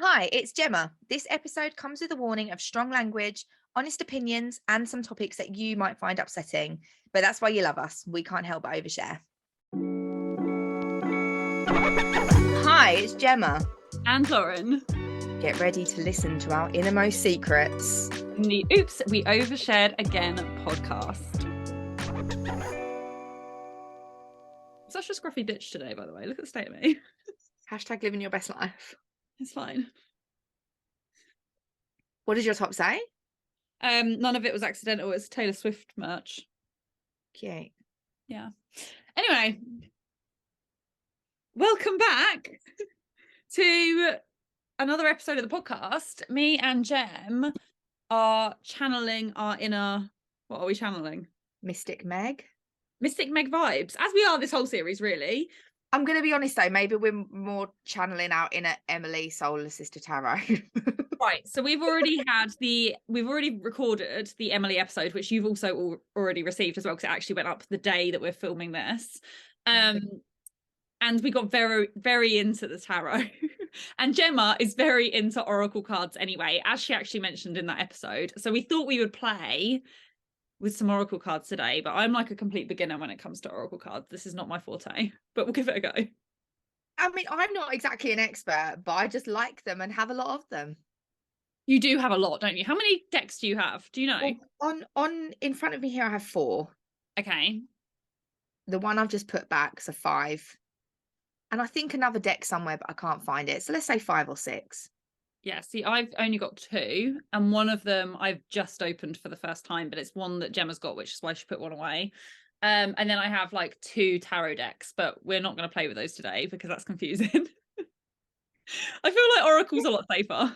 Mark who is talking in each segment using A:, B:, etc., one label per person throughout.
A: Hi, it's Gemma. This episode comes with a warning of strong language, honest opinions, and some topics that you might find upsetting. But that's why you love us. We can't help but overshare. Hi, it's Gemma.
B: And Lauren.
A: Get ready to listen to our innermost secrets
B: In the Oops, We Overshared Again podcast. Such a scruffy bitch today, by the way. Look at the state of me.
A: Hashtag living your best life.
B: It's fine.
A: What does your top say?
B: None of it was accidental. It's Taylor Swift merch.
A: Cute.
B: Yeah. Anyway, welcome back to another episode of the podcast. Me and Gem are channeling our inner... What are we channeling?
A: Mystic Meg.
B: Mystic Meg vibes, as we are this whole series, really.
A: I'm going to be honest though, maybe we're more channeling our inner Emily Solar Sister Tarot.
B: Right, so we've already recorded the Emily episode, which you've also already received as well, because it actually went up the day that we're filming this. And we got very, very into the tarot. And Gemma is very into oracle cards anyway, as she actually mentioned in that episode. So we thought we would play with some oracle cards today, but I'm like a complete beginner when it comes to oracle cards. This is not my forte, but we'll give it a go.
A: I mean, I'm not exactly an expert, but I just like them and have a lot of them.
B: You do have a lot, don't you? How many decks do you have? Do you know?
A: Well, on in front of me here, I have 4.
B: Okay.
A: The one I've just put back, so 5. And I think another deck somewhere, but I can't find it. So let's say 5 or 6.
B: Yeah, see, I've only got 2, and one of them I've just opened for the first time, but it's one that Gemma's got, which is why she put one away. And then I have like 2 tarot decks, but we're not going to play with those today because that's confusing. I feel like Oracle's a lot safer.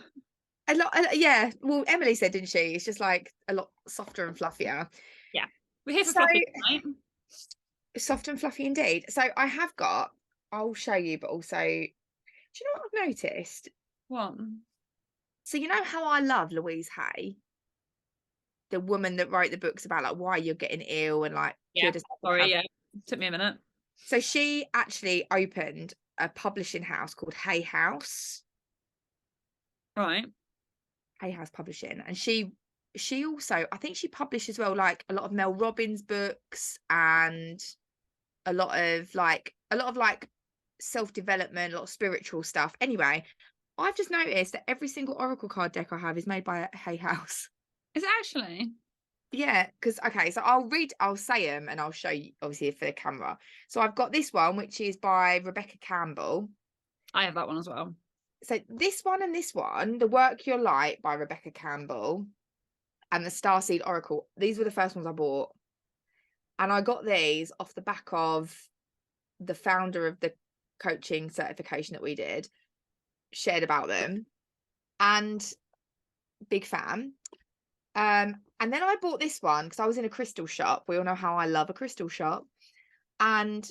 A: A lot, yeah. Well, Emily said, didn't she? It's just like a lot softer and fluffier.
B: Yeah, we're here for fluffy, right?
A: Soft and fluffy indeed. So I have got, I'll show you, but also, do you know what I've noticed?
B: What?
A: So you know how I love Louise Hay, the woman that wrote the books about like why you're getting ill and like
B: yeah, sorry, yeah, took me a minute.
A: So she actually opened a publishing house called Hay House.
B: Right.
A: Hay House Publishing, and she also, I think she published as well like a lot of Mel Robbins books and a lot of like self-development, a lot of spiritual stuff. Anyway, I've just noticed that every single oracle card deck I have is made by Hay House.
B: Is it actually?
A: Yeah, because okay, so I'll say them and I'll show you obviously for the camera. So I've got this one, which is by Rebecca Campbell.
B: I have that one as well.
A: So this one and this one, The Work Your Light by Rebecca Campbell and the Starseed Oracle, these were the first ones I bought. And I got these off the back of the founder of the coaching certification that we did, shared about them, and big fan. And then I bought this one because I was in a crystal shop. We all know how I love a crystal shop. And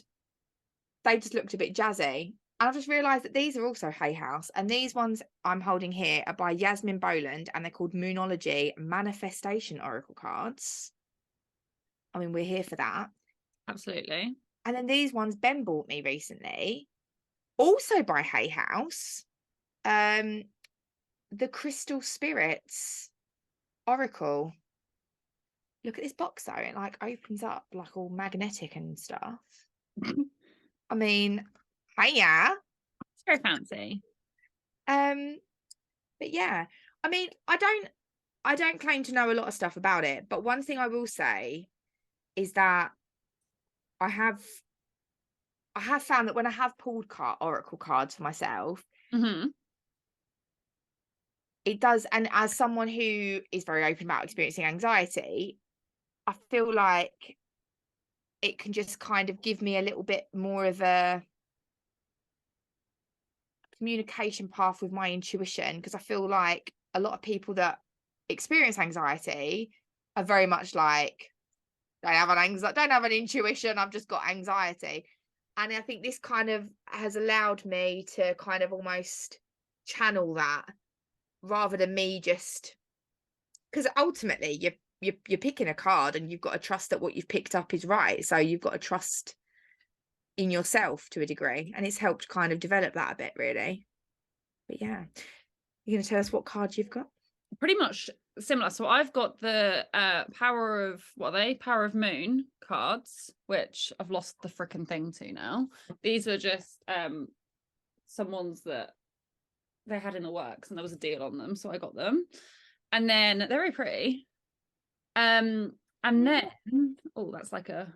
A: they just looked a bit jazzy. And I've just realised that these are also Hay House. And these ones I'm holding here are by Yasmin Boland, and they're called Moonology Manifestation Oracle cards. I mean, we're here for that.
B: Absolutely.
A: And then these ones Ben bought me recently, also by Hay House. The Crystal Spirits Oracle. Look at this box though, it like opens up like all magnetic and stuff. I mean, hiya.
B: It's very fancy.
A: But yeah, I mean, I don't claim to know a lot of stuff about it, but one thing I will say is that I have found that when I have pulled oracle cards for myself, it does, and as someone who is very open about experiencing anxiety, I feel like it can just kind of give me a little bit more of a communication path with my intuition, because I feel like a lot of people that experience anxiety are very much like, don't have an intuition, I've just got anxiety. And I think this kind of has allowed me to kind of almost channel that, rather than me just, because ultimately you're picking a card and you've got to trust that what you've picked up is right. So you've got to trust in yourself to a degree, and it's helped kind of develop that a bit, really. But yeah, You're gonna tell us what card you've got?
B: Pretty much similar. So I've got the Power of, what are they? Power of Moon cards, which I've lost the frickin' thing to now. These are just some ones that they had in the works and there was a deal on them, so I got them. And then they're very pretty. And then oh, that's like a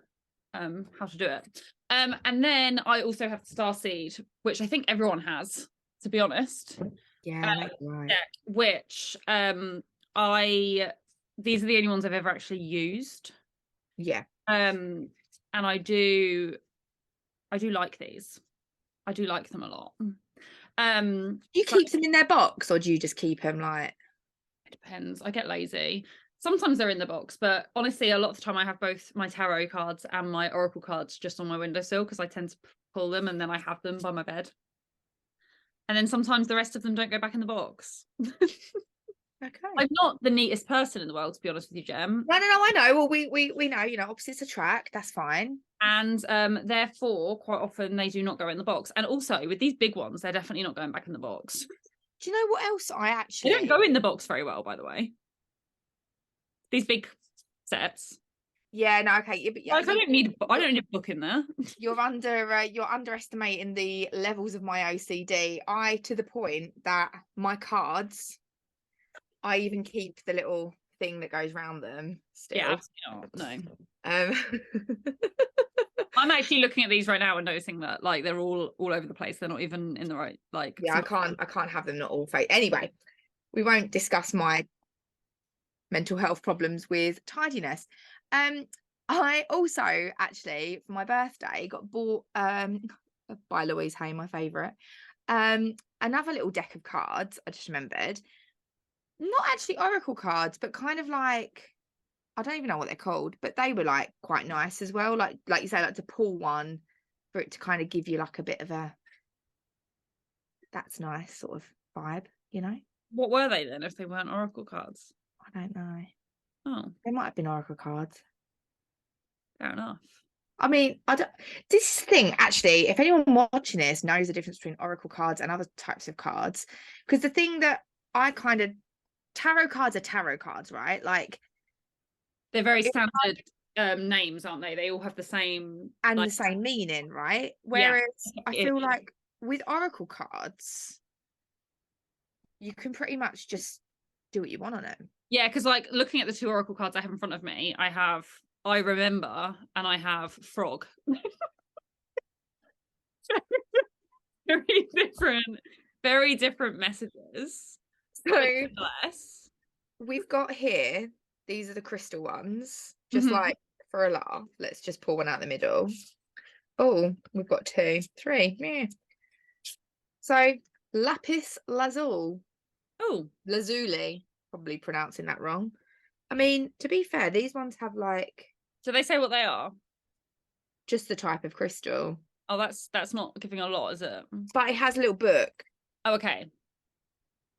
B: how to do it. And then I also have the Starseed, which I think everyone has, to be honest.
A: Yeah, right.
B: Deck, which these are the only ones I've ever actually used.
A: Yeah.
B: And I do like these. I do like them a lot.
A: Do you keep them in their box, or do you just keep them like?
B: It depends. I get lazy. Sometimes they're in the box, but honestly, a lot of the time I have both my tarot cards and my oracle cards just on my windowsill because I tend to pull them and then I have them by my bed. And then sometimes the rest of them don't go back in the box.
A: Okay.
B: I'm not the neatest person in the world, to be honest with you, Gem.
A: No, I know. Well, we know, opposites attract. That's fine.
B: And therefore, quite often they do not go in the box. And also with these big ones, they're definitely not going back in the box.
A: Do you know what else I actually?
B: They don't go in the box very well, by the way. These big sets.
A: Yeah, no, okay. Yeah, but yeah,
B: like, I don't need a book in there.
A: You're underestimating the levels of my OCD. To the point that my cards, I even keep the little thing that goes around them still.
B: Yeah, absolutely not. No. I'm actually looking at these right now and noticing that like they're all over the place. They're not even in the right like.
A: Yeah, I can't have them not all fake. Anyway, we won't discuss my mental health problems with tidiness. I also actually for my birthday got bought by Louise Hay, my favourite, another little deck of cards. I just remembered, not actually oracle cards, but kind of like, I don't even know what they're called, but they were like quite nice as well. Like you say, like to pull one for it to kind of give you like a bit of a that's nice sort of vibe,
B: What were they then if they weren't oracle cards?
A: I don't know.
B: Oh,
A: They might have been oracle cards.
B: fair enough.
A: I mean, this thing actually, if anyone watching this knows the difference between oracle cards and other types of cards, because the thing that tarot cards are tarot cards, right? Like
B: they're very standard names, aren't they? They all have the same
A: and
B: like,
A: the same meaning, right? Whereas I feel like with oracle cards, you can pretty much just do what you want on them.
B: Yeah, because like looking at the two oracle cards I have in front of me, I have I remember and I have frog. very different messages.
A: So we've got here, these are the crystal ones, just like for a laugh. Let's just pull one out the middle. Oh, we've got 2, 3. Yeah. So lapis lazuli.
B: Oh,
A: lazuli, probably pronouncing that wrong. I mean, to be fair, these ones have like.
B: Do they say what they are?
A: Just the type of crystal.
B: Oh, that's not giving a lot, is it?
A: But it has a little book.
B: Oh, okay.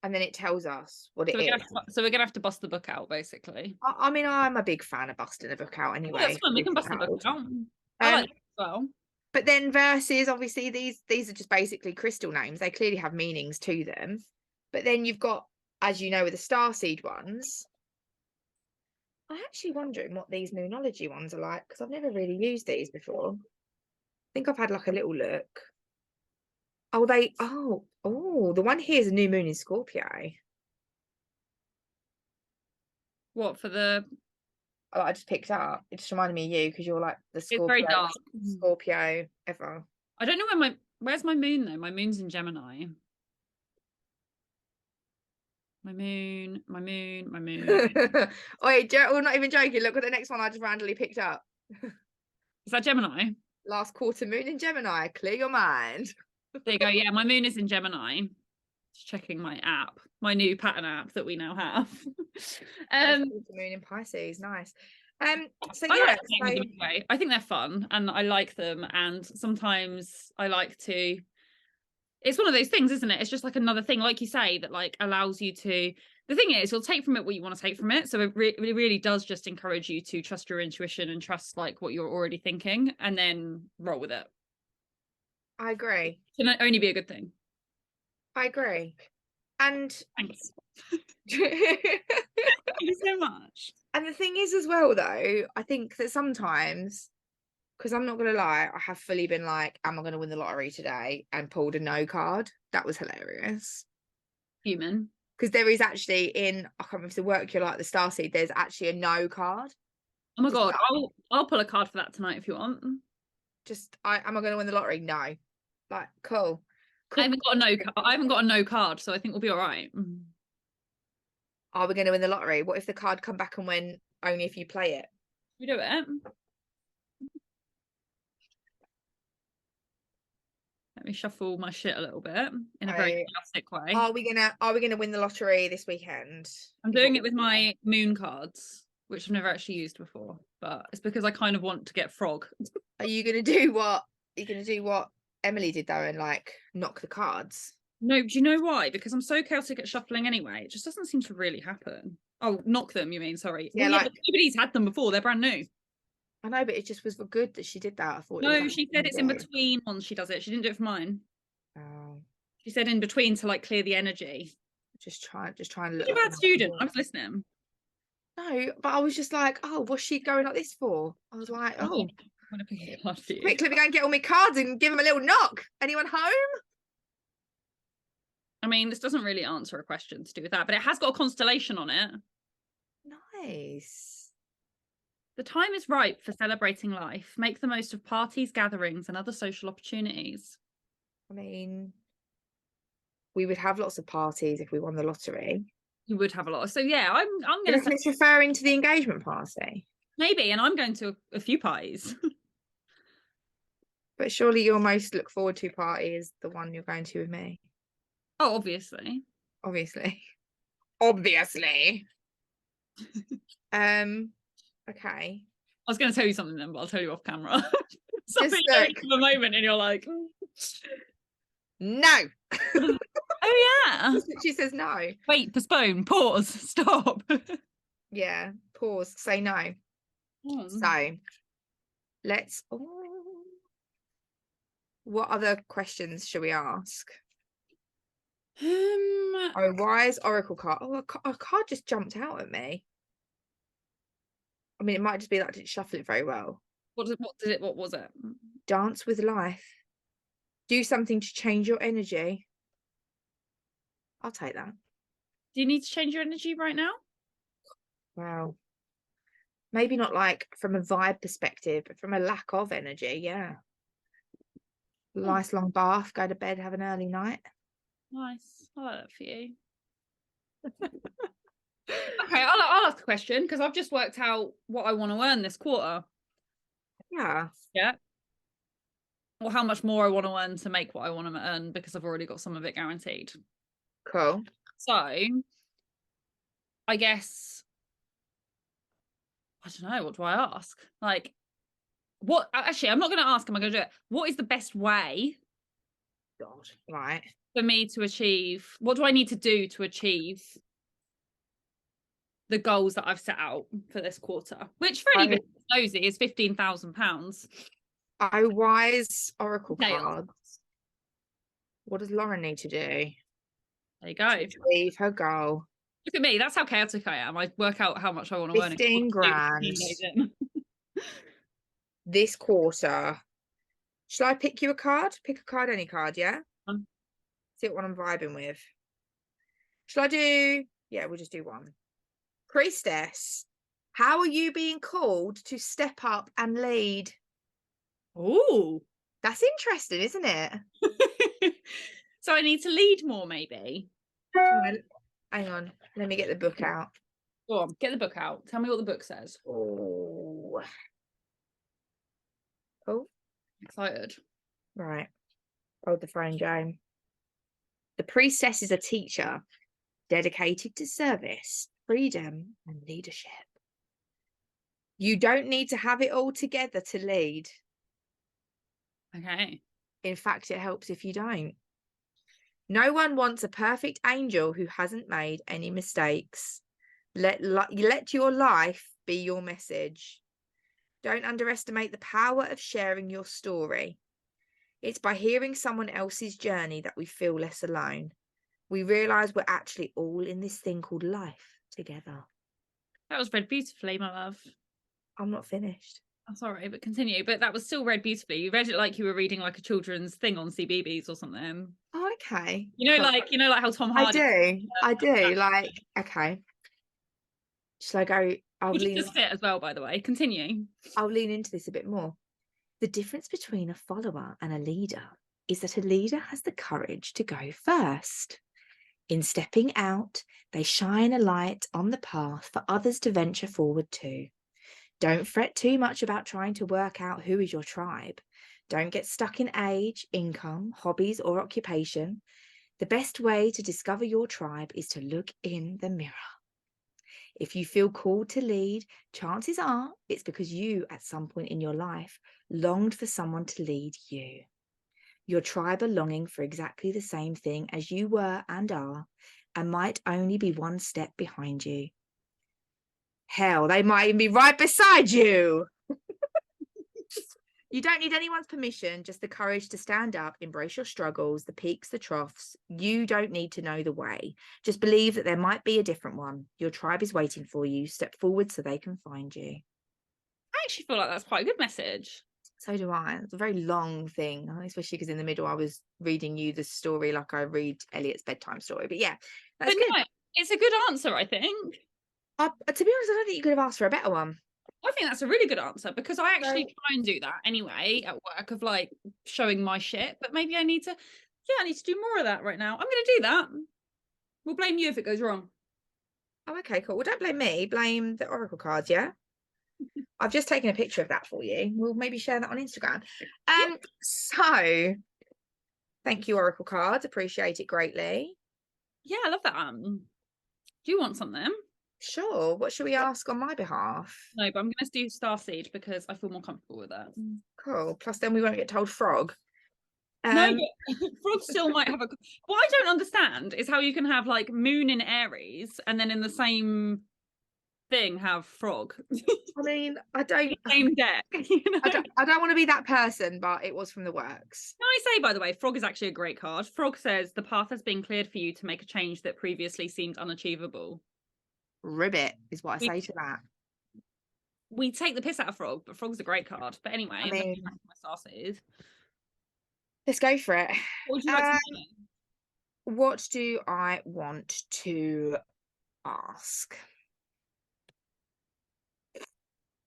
A: And then it tells us what it is.
B: So we're gonna have to bust the book out, basically.
A: I mean, I'm a big fan of busting the book out anyway.
B: Yeah, that's fine. We can bust the book out. I like that as well.
A: But then verses, obviously, these are just basically crystal names. They clearly have meanings to them. But then you've got, as you know, with the starseed ones. I'm actually wondering what these moonology ones are like, because I've never really used these before. I think I've had like a little look. Oh, the one here is a new moon in Scorpio.
B: What for the?
A: Oh, I just picked up. It just reminded me of you because you're like the Scorpio,
B: it's very dark.
A: Scorpio ever.
B: I don't know where's my moon though? My moon's in Gemini. My moon.
A: Oi, we're not even joking. Look at the next one I just randomly picked up.
B: Is that Gemini?
A: Last quarter moon in Gemini. Clear your mind.
B: There you go. Yeah, my moon is in Gemini. Just checking my app, my new pattern app that we now have.
A: Moon in Pisces, nice. So
B: yeah, I think they're fun and I like them, and sometimes I like to. It's one of those things, isn't it? It's just like another thing, like you say, that like allows you to. The thing is, you'll take from it what you want to take from it. So it really does just encourage you to trust your intuition and trust like what you're already thinking, and then roll with it.
A: I agree.
B: It can only be a good thing.
A: I agree. And
B: Thanks.
A: and
B: Thank you so much.
A: the thing is as well, though, I think that sometimes, because I'm not gonna lie, I have fully been like, am I gonna win the lottery today? And pulled a no card. That was hilarious.
B: Human.
A: Because there is actually I can't remember if it's the work you're like the starseed, there's actually a no card.
B: Oh my
A: Just
B: god,
A: no.
B: I'll pull a card for that tonight if you want.
A: Am I gonna win the lottery? No. Like, cool.
B: I haven't got a no card. I haven't got a no card, so I think we'll be all right.
A: Are we gonna win the lottery? What if the card come back and win only if you play it?
B: We do it. Let me shuffle my shit a little bit in a very classic way.
A: Are we gonna win the lottery this weekend?
B: I'm doing it with my moon cards, which I've never actually used before, but it's because I kind of want to get frog.
A: Are you gonna do what Emily did though and like knock the cards?
B: No, do you know why? Because I'm so chaotic at shuffling anyway. It just doesn't seem to really happen. Oh, knock them, you mean? Sorry.
A: Yeah,
B: well,
A: like
B: but nobody's had them before. They're brand new.
A: I know, but it just was good that she did that. I thought.
B: No, she said it's in between once she does it. She didn't do it for mine.
A: Oh.
B: She said in between to like clear the energy.
A: Just trying to
B: look. You're a bad student. I was listening.
A: No, but I was just like, oh, what's she going like this for? I was like, oh,
B: I'm gonna pick a card for you.
A: Quick, let me go and get all my cards and give them a little knock. Anyone home?
B: I mean, this doesn't really answer a question to do with that, but it has got a constellation on it.
A: Nice.
B: The time is ripe for celebrating life. Make the most of parties, gatherings, and other social opportunities.
A: I mean, we would have lots of parties if we won the lottery.
B: You would have a lot. So yeah, I'm going to say
A: it's referring to the engagement party.
B: Maybe, and I'm going to a few parties.
A: But surely your most look forward to party is the one you're going to with me.
B: Oh, obviously.
A: Obviously. Okay.
B: I was going to tell you something then, but I'll tell you off camera. Something
A: Just
B: a moment and you're like,
A: no.
B: Oh yeah.
A: She says no.
B: Wait, postpone, pause, stop.
A: Yeah, pause, say no. So let's what other questions should we ask? Oh, why is Oracle card? Oh, a card just jumped out at me. I mean, it might just be that I didn't shuffle it very well.
B: What was it?
A: Dance with life. Do something to change your energy. I'll take that.
B: Do you need to change your energy right now?
A: Wow. Maybe not like from a vibe perspective, but from a lack of energy. Yeah. Nice long bath, go to bed, have an early night.
B: Nice. I like that for you. Okay, I'll ask a question because I've just worked out what I want to earn this quarter.
A: Yeah.
B: Yeah. Or how much more I want to earn to make what I want to earn because I've already got some of it guaranteed.
A: Cool.
B: So, I guess, I don't know, what do I ask? Like, what, actually, I'm not going to ask, am I going to do it? What is the best way
A: God, right,
B: for me to achieve, what do I need to do to achieve the goals that I've set out for this quarter? Which for anybody who's nosy is £15,000.
A: Oh, wise Oracle cards. What does Lauren need to do?
B: There you go.
A: To achieve her goal.
B: Look at me. That's how chaotic I am. I work out how much I want to earn.
A: 15 grand. This quarter. Shall I pick you a card? Pick a card, any card, yeah? See what one I'm vibing with. Shall I do? Yeah, we'll just do one. Priestess. How are you being called to step up and lead?
B: Oh,
A: that's interesting, isn't it?
B: So I need to lead more, maybe.
A: Hang on, let me get the book out.
B: Go on, get the book out. Tell me what the book says.
A: Oh,
B: excited.
A: Right. Hold the phone, Jane. The priestess is a teacher dedicated to service, freedom, and leadership. You don't need to have it all together to lead.
B: Okay.
A: In fact, it helps if you don't. No one wants a perfect angel who hasn't made any mistakes. Let your life be your message. Don't underestimate the power of sharing your story. It's by hearing someone else's journey that we feel less alone. We realise we're actually all in this thing called life together.
B: That was read beautifully, my love.
A: I'm not finished.
B: I'm sorry, but continue. But that was still read beautifully. You read it like you were reading like a children's thing on CBeebies or something.
A: Oh, okay.
B: Cool. like how Tom Hardy.
A: I do. Like, okay. Shall I go?
B: Which does fit as well, by the way. Continue.
A: I'll lean into this a bit more. The difference between a follower and a leader is that a leader has the courage to go first. In stepping out, they shine a light on the path for others to venture forward to. Don't fret too much about trying to work out who is your tribe. Don't get stuck in age, income, hobbies, or occupation. The best way to discover your tribe is to look in the mirror. If you feel called to lead, chances are it's because you, at some point in your life, longed for someone to lead you. Your tribe are longing for exactly the same thing as you were and are, and might only be one step behind you. Hell, they might even be right beside you. You don't need anyone's permission, just the courage to stand up, embrace your struggles, the peaks, the troughs. You don't need to know the way. Just believe that there might be a different one. Your tribe is waiting for you. Step forward so they can find you.
B: I actually feel like that's quite a good message.
A: So do I. It's a very long thing, especially because in the middle I was reading you the story like I read Elliot's bedtime story. But yeah, that's good. No,
B: it's a good answer, I think.
A: To be honest, I don't think you could have asked for a better one.
B: I think that's a really good answer because I actually try and do that anyway at work of like showing my shit, but maybe I need to do more of that right now. I'm going to do that. We'll blame you if it goes wrong.
A: Oh, okay, cool. Well, don't blame me. Blame the Oracle cards, yeah? I've just taken a picture of that for you. We'll maybe share that on Instagram. So thank you, Oracle cards. Appreciate it greatly.
B: Yeah, I love that. Do you want something?
A: Sure. What should we ask on my behalf?
B: No, but I'm going to do Starseed because I feel more comfortable with that.
A: Cool. Plus, then we won't get told frog.
B: No, frog still might have a. What I don't understand is how you can have like moon in Aries and then in the same thing have frog.
A: I mean, I don't.
B: Same deck. You know?
A: I don't want to be that person, but it was from the works.
B: Can I say, by the way, frog is actually a great card. Frog says the path has been cleared for you to make a change that previously seemed unachievable.
A: Ribbit is what I say to that.
B: We take the piss out of frog, but frog's a great card. But anyway,
A: I mean,
B: my Starseed.
A: Let's go for it.
B: What would you like to know?
A: What do I want to ask?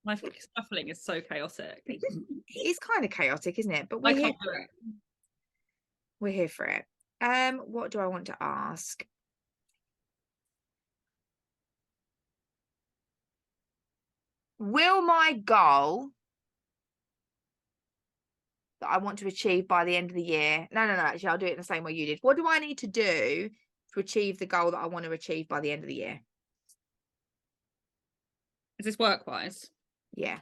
B: My shuffling is so chaotic.
A: It's kind of chaotic, isn't it? But we're here for it. We're here for it. What do I want to ask? Will my goal that I want to achieve by the end of the year? No, actually, I'll do it in the same way you did. What do I need to do to achieve the goal that I want to achieve by the end of the year?
B: Is this work-wise?
A: Yeah.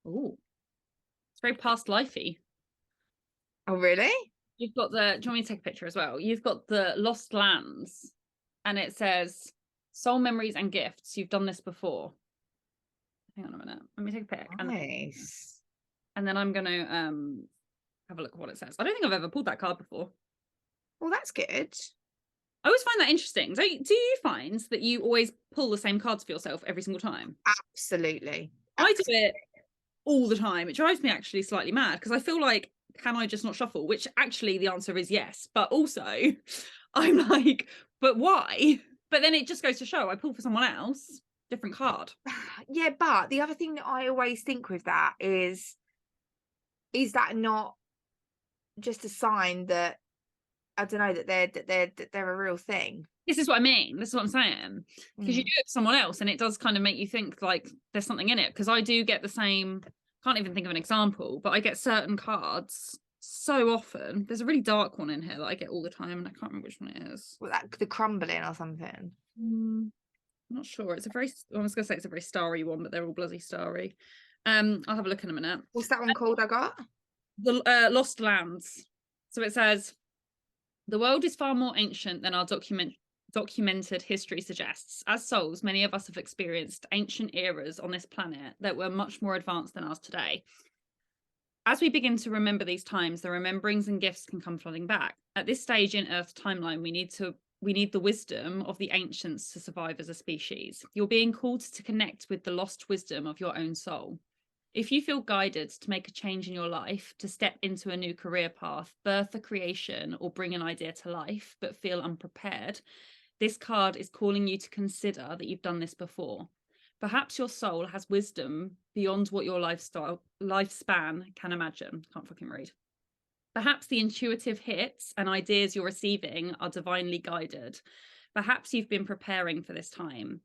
B: Oh, it's very past lifey.
A: Oh, really?
B: You've got the. Do you want me to take a picture as well? You've got the Lost Lands, and it says soul memories and gifts. You've done this before. Hang on a minute. Let me take a pic.
A: Nice.
B: And then I'm going to have a look at what it says. I don't think I've ever pulled that card before.
A: Well, that's good.
B: I always find that interesting. Do you find that you always pull the same cards for yourself every single time?
A: Absolutely.
B: I do it all the time. It drives me actually slightly mad because I feel like, can I just not shuffle? Which actually the answer is yes. But also I'm like, but why? But then it just goes to show I pull for someone else, different card.
A: Yeah, but the other thing that I always think with that is that not just a sign that, I don't know, that they're a real thing?
B: This is what I mean. This is what I'm saying. Because you do it to someone else and it does kind of make you think like there's something in it. Because I do get the same, can't even think of an example, but I get certain cards so often. There's a really dark one in here that I get all the time and I can't remember which one it is.
A: Well, the crumbling or something.
B: I'm not sure. It's a very, I was going to say it's a very starry one, but they're all bloody starry. I'll have a look in a minute.
A: What's that one called I got?
B: The Lost Lands. So it says, the world is far more ancient than our Documented history suggests, as souls, many of us have experienced ancient eras on this planet that were much more advanced than ours today. As we begin to remember these times, the rememberings and gifts can come flooding back. At this stage in Earth's timeline, we need the wisdom of the ancients to survive as a species. You're being called to connect with the lost wisdom of your own soul. If you feel guided to make a change in your life, to step into a new career path, birth a creation, or bring an idea to life, but feel unprepared, this card is calling you to consider that you've done this before. Perhaps your soul has wisdom beyond what your lifespan can imagine. Can't fucking read. Perhaps the intuitive hits and ideas you're receiving are divinely guided. Perhaps you've been preparing for this time.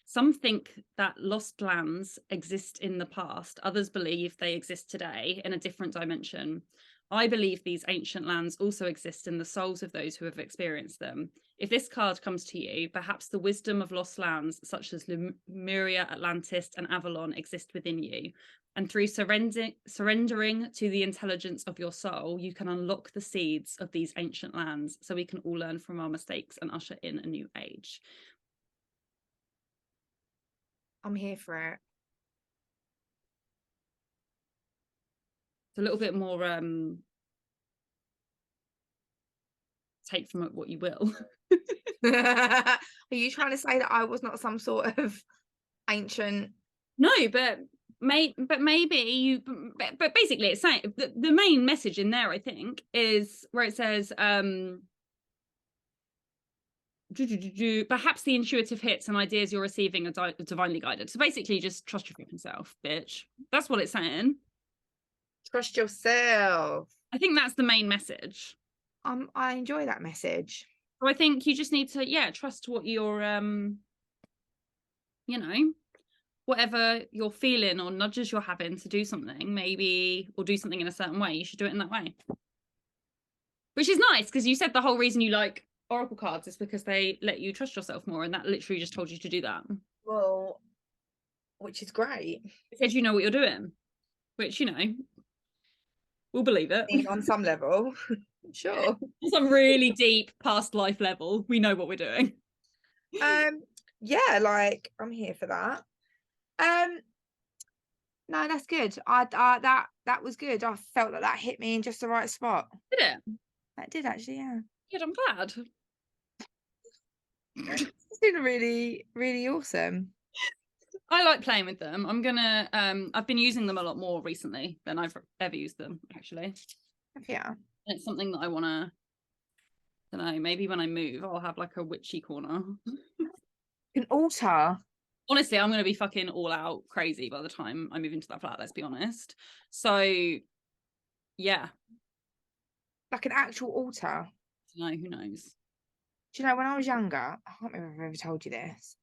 B: Some think that lost lands exist in the past. Others believe they exist today in a different dimension. I believe these ancient lands also exist in the souls of those who have experienced them. If this card comes to you, perhaps the wisdom of lost lands such as Lemuria, Atlantis, and Avalon exist within you. And through surrendering to the intelligence of your soul, you can unlock the seeds of these ancient lands so we can all learn from our mistakes and usher in a new age.
A: I'm here for it.
B: It's a little bit more take from it what you will.
A: Are you trying to say that I was not some sort of ancient?
B: No, but maybe you. But basically, it's saying the main message in there, I think, is where it says, perhaps the intuitive hits and ideas you're receiving are divinely guided. So basically, just trust your fucking self, bitch. That's what it's saying.
A: Trust yourself.
B: I think that's the main message.
A: I enjoy that message.
B: So I think you just need to, trust what you're, whatever you're feeling or nudges you're having to do something, maybe, or do something in a certain way, you should do it in that way. Which is nice, because you said the whole reason you like Oracle cards is because they let you trust yourself more, and that literally just told you to do that.
A: Well, which is great.
B: It said you know what you're doing, which, we'll believe it.
A: On some level, sure.
B: On some really deep past life level, we know what we're doing.
A: Yeah, like I'm here for that. No, that's good. That was good. I felt that hit me in just the right spot.
B: Did it?
A: That did actually, yeah.
B: Good, I'm glad.
A: It's been really, really awesome.
B: I like playing with them. I'm gonna I've been using them a lot more recently than I've ever used them, actually.
A: Yeah.
B: And it's something that I wanna, I don't know, maybe when I move I'll have like a witchy corner.
A: An altar.
B: Honestly, I'm gonna be fucking all out crazy by the time I move into that flat, let's be honest. So yeah.
A: Like an actual altar.
B: No, who knows?
A: Do you know, when I was younger, I can't remember if I've ever told you this.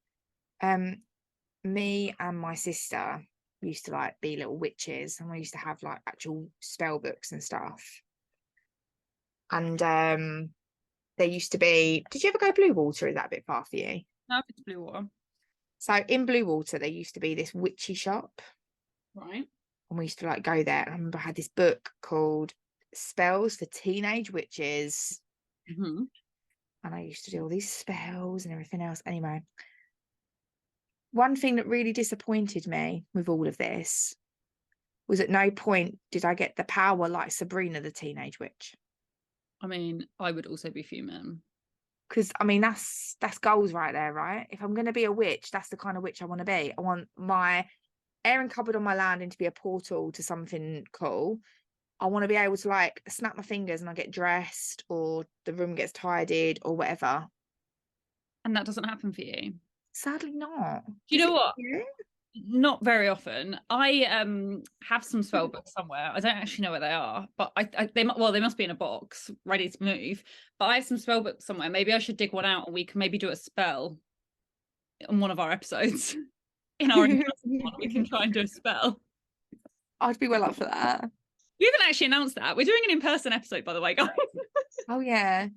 A: Me and my sister used to like be little witches, and we used to have like actual spell books and stuff. And there used to be, did you ever go Blue Water? Is that a bit far for you?
B: No, it's blue water.
A: So in Blue Water there used to be this witchy shop,
B: right?
A: And we used to like go there. And I remember I had this book called Spells for Teenage Witches.
B: Mm-hmm.
A: And I used to do all these spells and everything else. Anyway, one thing that really disappointed me with all of this was at no point did I get the power like Sabrina the Teenage Witch.
B: I mean, I would also be fuming.
A: Because I mean, that's goals right there, right? If I'm going to be a witch, that's the kind of witch I want to be. I want my airing cupboard on my landing to be a portal to something cool. I want to be able to like snap my fingers and I get dressed, or the room gets tidied or whatever.
B: And that doesn't happen for you?
A: Sadly not.
B: Do you know what?
A: Yeah?
B: Not very often. I have some spell books somewhere. I don't actually know where they are, but they must be in a box ready to move. But I have some spell books somewhere. Maybe I should dig one out, and we can maybe do a spell on one of our episodes. In our one, we can try and do a spell.
A: I'd be well up for that.
B: We haven't actually announced that. We're doing an in-person episode, by the way, guys.
A: Oh yeah,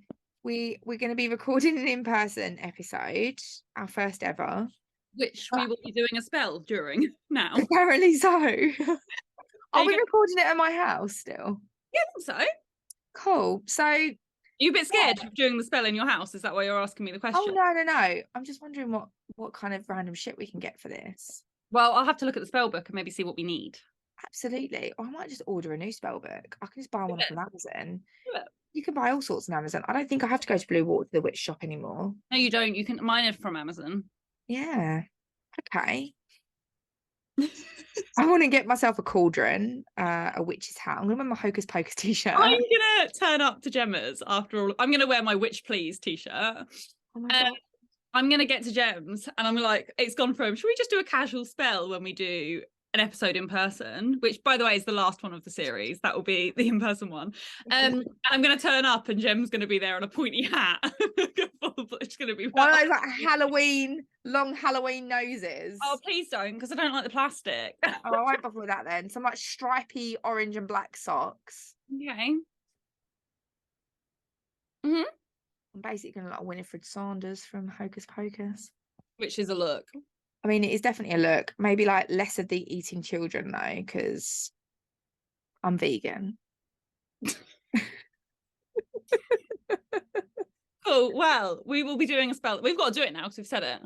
A: we're going to be recording an in-person episode, our first ever,
B: which we will be doing a spell during now.
A: Apparently so. Are we recording it at my house still?
B: Yeah, I think so.
A: Cool. So
B: you a bit scared of doing the spell in your house? Is that why you're asking me the
A: Oh
B: question?
A: no. I'm just wondering what kind of random shit we can get for this.
B: Well, I'll have to look at the spell book and maybe see what we need.
A: Absolutely. Or I might just order a new spell book. I can just buy one
B: Yeah.
A: from Amazon.
B: Yeah.
A: You can buy all sorts on Amazon. I don't think I have to go to Blue Water to the witch shop anymore.
B: No, you don't. You can. Mine are from Amazon.
A: Yeah. Okay. I want to get myself a cauldron, a witch's hat. I'm gonna wear my Hocus Pocus t-shirt.
B: I'm gonna turn up to Gemma's after all. I'm gonna wear my Witch Please t-shirt.
A: Oh my God.
B: I'm gonna get to Gem's and I'm like, it's gone from, should we just do a casual spell when we do an episode in person, which by the way is the last one of the series. That will be the in-person one. And I'm gonna turn up and Gem's gonna be there on a pointy hat. It's gonna be
A: one of those like Halloween, long Halloween noses.
B: Oh, please don't, because I don't like the plastic.
A: Oh, I won't bother with that then. Some like stripy orange and black socks.
B: Okay. Mm-hmm.
A: I'm basically gonna look like Winifred Saunders from Hocus Pocus.
B: Which is a look.
A: I mean, it is definitely a look. Maybe like less of the eating children though, because I'm vegan.
B: Cool. Well, we will be doing a spell. We've got to do it now because we've said it.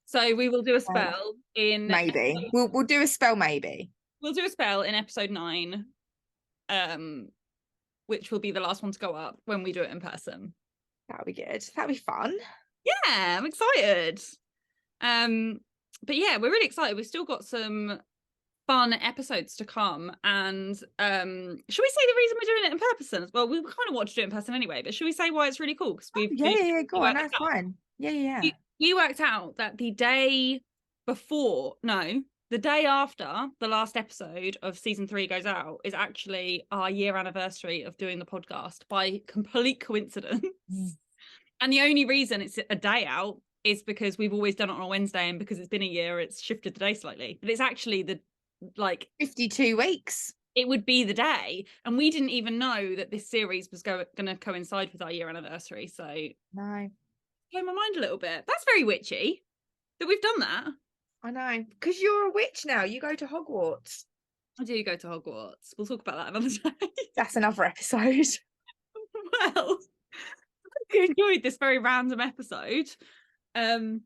B: So we will do a spell in
A: maybe. We'll do a spell maybe.
B: We'll do a spell in episode 9. Which will be the last one to go up when we do it in person.
A: That'll be good. That'll be fun.
B: Yeah, I'm excited. But yeah, we're really excited. We've still got some fun episodes to come. And should we say the reason we're doing it in person? Well, we kind of want to do it in person anyway, but should we say why it's really cool? Because
A: Go on, that's fine. Yeah.
B: We worked out that the day after the last episode of season 3 goes out is actually our year anniversary of doing the podcast by complete coincidence. And the only reason it's a day out is because we've always done it on a Wednesday, and because it's been a year, it's shifted the day slightly. But it's actually
A: 52 weeks.
B: It would be the day, and we didn't even know that this series was going to coincide with our year anniversary. So
A: no,
B: blew my mind a little bit. That's very witchy that we've done that.
A: I know, because you're a witch now. You go to Hogwarts.
B: I do go to Hogwarts. We'll talk about that another day.
A: That's another episode.
B: Well, I enjoyed this very random episode. I feel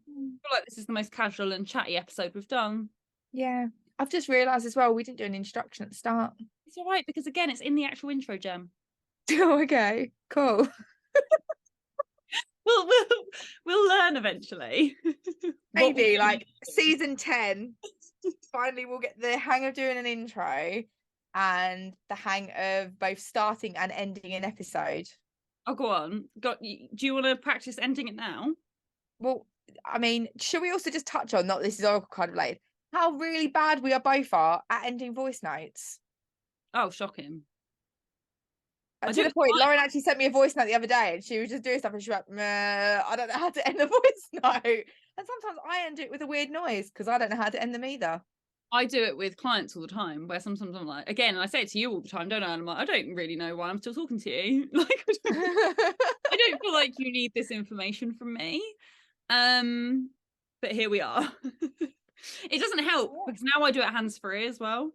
B: like this is the most casual and chatty episode we've done.
A: Yeah, I've just realised as well we didn't do an introduction at the start.
B: It's all right because again, it's in the actual intro, Gem.
A: Oh, okay, cool.
B: We'll learn eventually.
A: Maybe like season 10. Finally, we'll get the hang of doing an intro and the hang of both starting and ending an episode.
B: Oh, go on. Do you want to practice ending it now?
A: Well, I mean, should we also just touch on, not this is Oracle card related, how really bad we are both at ending voice notes?
B: Oh, shocking.
A: To the point, Lauren actually sent me a voice note the other day and she was just doing stuff and she was like, I don't know how to end a voice note. And sometimes I end it with a weird noise because I don't know how to end them either.
B: I do it with clients all the time where sometimes I'm like, again, and I say it to you all the time, don't I? And I'm like, I don't really know why I'm still talking to you. Like, I don't feel like you need this information from me. But here we are. It doesn't help because now I do it hands-free as well.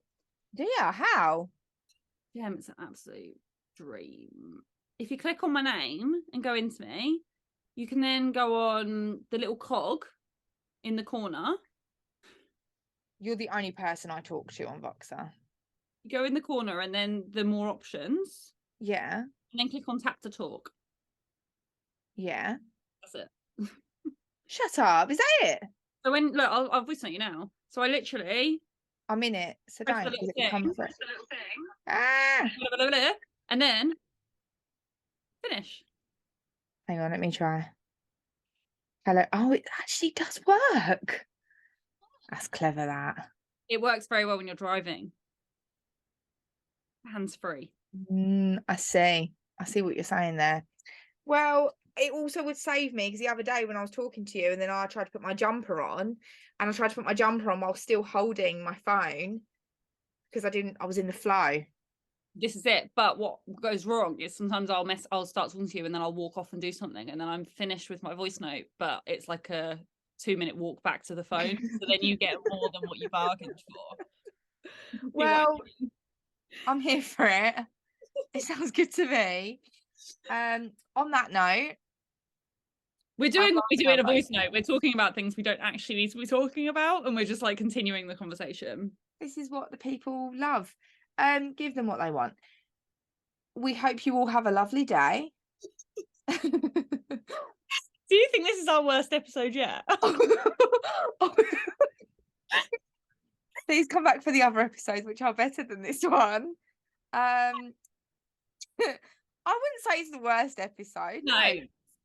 A: Yeah, how?
B: Yeah, it's an absolute dream. If you click on my name and go into me, you can then go on the little cog in the corner.
A: You're the only person I talk to on Voxer.
B: You go in the corner and then the more options.
A: Yeah.
B: And then click on tap to talk.
A: Yeah.
B: That's it.
A: Shut up. Is that it?
B: So when, look, I'll voice note you now. So I literally...
A: I'm in it. So don't.
B: Press the little thing.
A: Ah!
B: And then finish.
A: Hang on, let me try. Hello. Oh, it actually does work. That's clever, that.
B: It works very well when you're driving. Hands-free.
A: I see what you're saying there. Well, it also would save me because the other day when I was talking to you and then I tried to put my jumper on and I tried to put my jumper on while still holding my phone because I was in the flow.
B: This is it. But what goes wrong is sometimes I'll start talking to you and then I'll walk off and do something and then I'm finished with my voice note, but it's like a 2-minute walk back to the phone. So then you get more than what you bargained for.
A: Well, I'm here for it. It sounds good to me. On that note,
B: we're doing what we do in a voice
A: note.
B: note. We're talking about things we don't actually need to be talking about, and we're just like continuing the conversation.
A: This is what the people love. Give them what they want. We hope you all have a lovely day.
B: Do you think this is our worst episode yet?
A: Please come back for the other episodes, which are better than this one. I wouldn't say it's the worst episode.
B: No,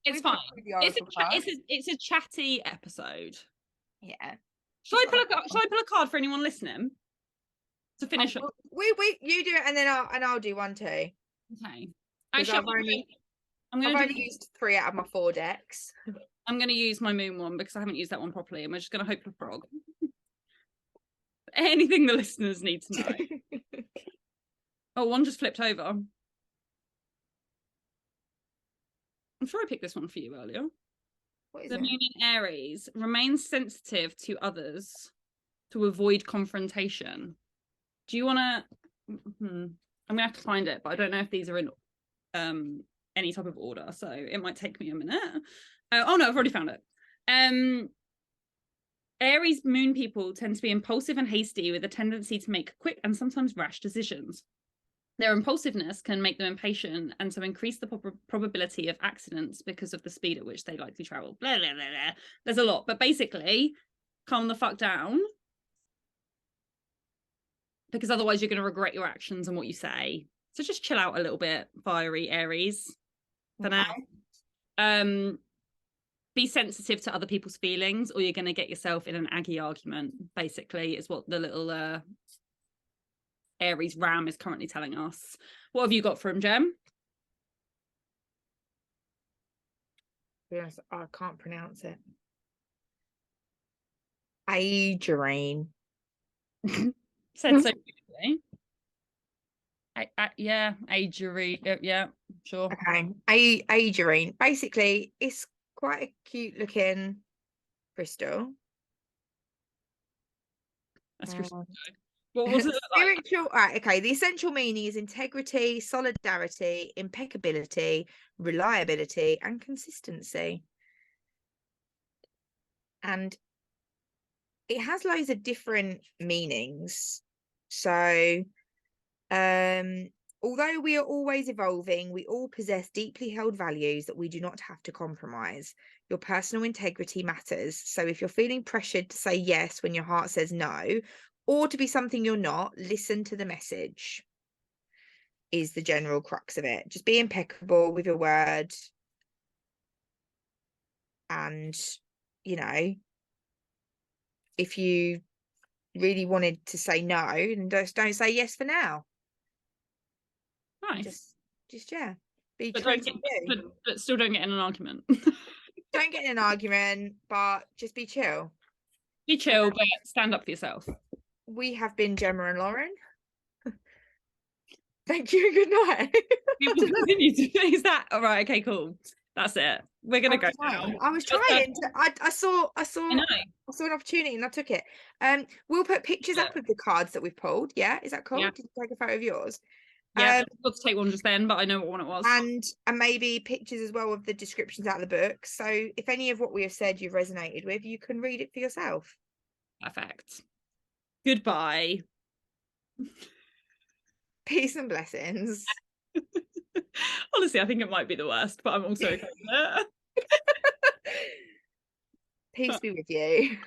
B: it's fine. It's a chatty episode.
A: Yeah.
B: Shall I pull a card for anyone listening to finish up?
A: You do it, and then I'll do one too.
B: Okay.
A: I've only used 3 out of my 4 decks.
B: I'm going to use my moon one because I haven't used that one properly, and we're just going to hope for frog. Anything the listeners need to know. Oh, one just flipped over. I'm sure I picked this one for you earlier.
A: What is
B: the
A: it?
B: moon in Aries remains sensitive to others to avoid confrontation. Do you want to? I'm gonna have to find it, but I don't know if these are in any type of order, so it might take me a minute. Oh no, I've already found it. Aries moon people tend to be impulsive and hasty with a tendency to make quick and sometimes rash decisions. Their impulsiveness can make them impatient and so increase the probability of accidents because of the speed at which they likely travel. Blah, blah, blah, blah. There's a lot, but basically, calm the fuck down. Because otherwise you're going to regret your actions and what you say. So just chill out a little bit, fiery Aries, for now. Be sensitive to other people's feelings or you're going to get yourself in an Aggie argument, basically, is what the little Aries ram is currently telling us. What have you got for him, Gem?
A: Yes, I can't pronounce it. Adrian.
B: Said so beautifully. Yeah, Adrian. Yeah, sure.
A: Okay, Adrian. Basically, it's quite a cute looking crystal.
B: That's crystal. What was it
A: spiritual? Right, okay. The essential meaning is integrity, solidarity, impeccability, reliability, and consistency. And it has loads of different meanings. So, although we are always evolving, we all possess deeply held values that we do not have to compromise. Your personal integrity matters. So if you're feeling pressured to say yes when your heart says no, or to be something you're not, listen to the message, is the general crux of it. Just be impeccable with your word. And, you know, if you really wanted to say no, then just don't say yes for now.
B: Nice.
A: Just yeah. Be
B: but,
A: true to you.
B: But still don't get in an argument.
A: Don't get in an argument, but just be chill.
B: Be chill, but stand up for yourself.
A: We have been Gemma and Lauren. Thank you. Good night.
B: We will continue to. Is that all right? Okay, cool. That's it. We're gonna go now.
A: I was trying to. I saw an opportunity and I took it. We'll put pictures up of the cards that we've pulled. Yeah, is that cool?
B: Yeah.
A: Did you take a photo of yours?
B: Yeah, I got to take one just then, but I know what one it was.
A: And maybe pictures as well of the descriptions out of the book. So if any of what we have said you've resonated with, you can read it for yourself.
B: Perfect. Goodbye.
A: Peace and blessings.
B: Honestly, I think it might be the worst, but I'm also okay with it.
A: Peace be with you.